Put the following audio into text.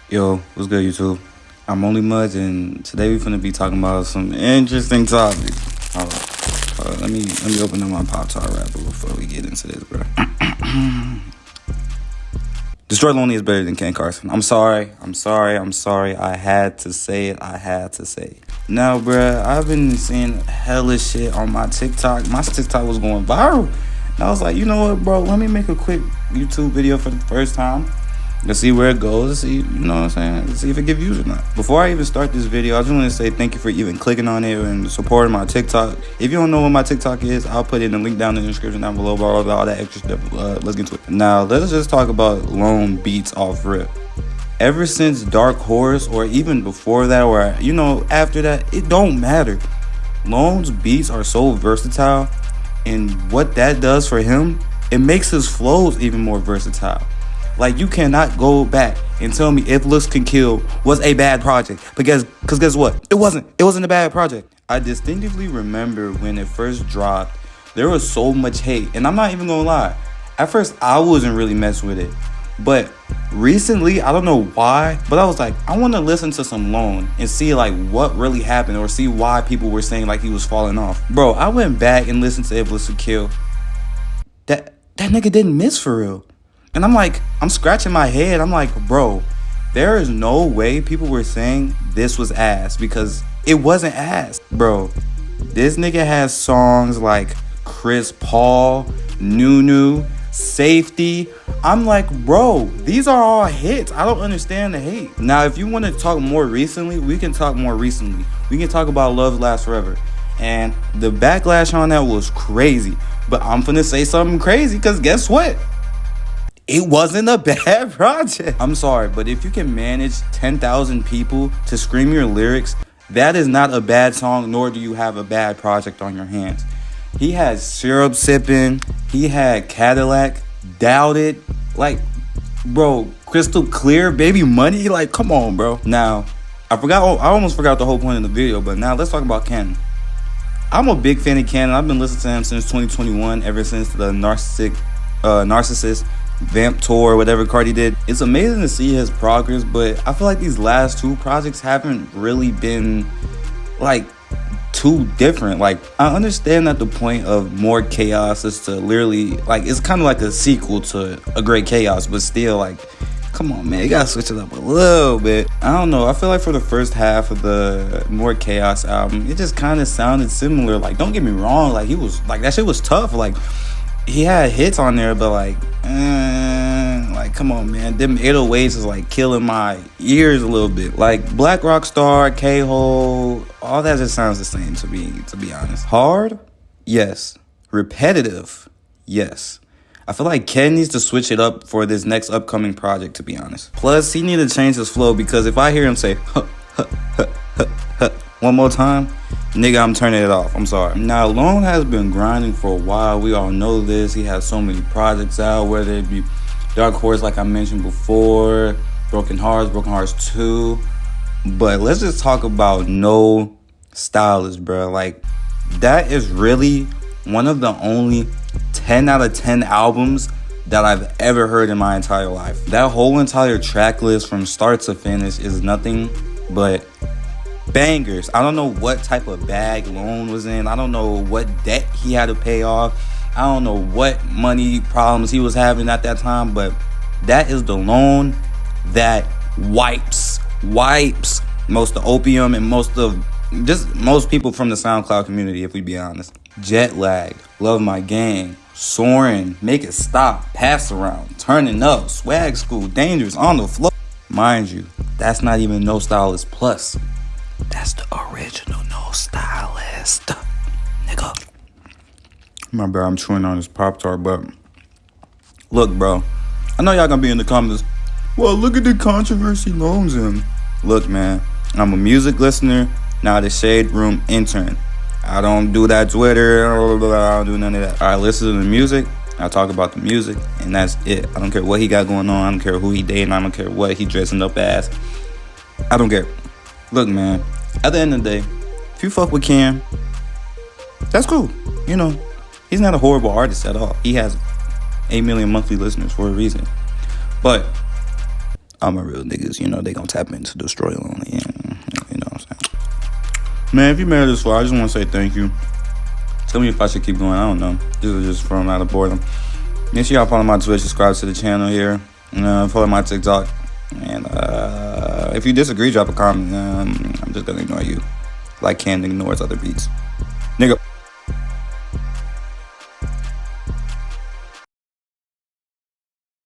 Yo, what's good, YouTube? I'm Only Mudge, and today we're gonna be talking about some interesting topics. Let me open up my Pop Tart rapper before we get into this, bro. Destroy Lonely is better than Ken Carson. I'm sorry. I had to say it. Now, bruh, I've been seeing hella shit on my TikTok. My TikTok was going viral. And I was like, you know what, bro? Let me make a quick YouTube video for the first time. Let's see where it goes. Let's see, you know what I'm saying? Let's see if it gives views or not. Before I even start this video, I just want to say thank you for even clicking on it and supporting my TikTok. If you don't know what my TikTok is, I'll put in the link down in the description down below, blah, blah, blah, all that extra stuff. Let's get to it. Now, let's just talk about Lone beats off rip. Ever since Dark Horse, or even before that, or, you know, after that, it don't matter. Lone's beats are so versatile, and what that does for him, it makes his flows even more versatile. Like, you cannot go back and tell me If Looks Can Kill was a bad project. Because guess what? It wasn't a bad project. I distinctively remember when it first dropped, there was so much hate. And I'm not even gonna lie. At first, I wasn't really messing with it. But recently, I don't know why, but I was like, I want to listen to some Lone and see like what really happened, or see why people were saying like he was falling off. Bro, I went back and listened to If Looks Can Kill. That nigga didn't miss for real. And I'm like, I'm scratching my head. I'm like, bro, there is no way people were saying this was ass, because it wasn't ass. Bro, this nigga has songs like Chris Paul, Nunu, Safety. I'm like, bro, these are all hits. I don't understand the hate. Now, if you want to talk more recently, we can talk more recently. We can talk about Love Lasts Forever. And the backlash on that was crazy. But I'm finna say something crazy, because guess what? It wasn't a bad project. I'm sorry, but if you can manage 10,000 people to scream your lyrics, that is not a bad song, nor do you have a bad project on your hands. He had Syrup Sippin', he had Cadillac, Doubted, like, bro, Crystal Clear, Baby Money, like, come on, bro. Now, I almost forgot the whole point of the video, but now let's talk about Ken. I'm a big fan of Ken. I've been listening to him since 2021, ever since the Narcissist Vamp tour, whatever Carti did. It's amazing to see his progress, but I feel like these last two projects haven't really been like too different. Like, I understand that the point of More Chaos is to literally, like, it's kind of like a sequel to A Great Chaos, but still, like, come on, man, you gotta switch it up a little bit. I don't know, I feel like for the first half of the More Chaos album, it just kind of sounded similar. Like, don't get me wrong, like, he was, like, that shit was tough. Like, he had hits on there, but like come on, man. Them 808s is like killing my ears a little bit. Like Black Rockstar, K-Hole, all that just sounds the same to be honest. Hard? Yes. Repetitive? Yes. I feel like Ken needs to switch it up for this next upcoming project, to be honest. Plus, he needs to change his flow, because if I hear him say one more time, nigga, I'm turning it off. I'm sorry. Now, Lone has been grinding for a while. We all know this. He has so many projects out, whether it be Dark Horse, like I mentioned before, Broken Hearts 2. But let's just talk about No Stylist, bro. Like, that is really one of the only 10 out of 10 albums that I've ever heard in my entire life. That whole entire track list from start to finish is nothing but bangers. I don't know what type of bag Lone was in. I don't know what debt he had to pay off. I don't know what money problems he was having at that time, but that is the Lone that wipes most of Opium and most people from the SoundCloud community, if we be honest. Jet Lagged, Love My Gang, Soaring, Make It Stop, Pass Around, Turning Up, Swag School, Dangerous, On the Floor. Mind you, that's not even No Stylist Plus. That's the original No Stylist, nigga. My bad, I'm chewing on this Pop-Tart, but look, bro, I know y'all gonna be in the comments, well, look at the controversy Lone's in. Look, man, I'm a music listener, not a Shade Room intern. I don't do that Twitter, I don't do none of that. I listen to the music, I talk about the music, and that's it. I don't care what he got going on, I don't care who he dating, I don't care what he dressing up as. I don't care. Look, man, at the end of the day, if you fuck with Ken, that's cool. You know, he's not a horrible artist at all. He has 8 million monthly listeners for a reason. But all my real niggas, you know, they gonna tap into Destroy Lonely. You know what I'm saying? Man, if you made it this far, I just want to say thank you. Tell me if I should keep going. I don't know. This is just from out of boredom. Make sure y'all follow my Twitch, subscribe to the channel here, follow my TikTok. And if you disagree, drop a comment. I'm just gonna ignore you, like Ken ignores other beats. Nigga.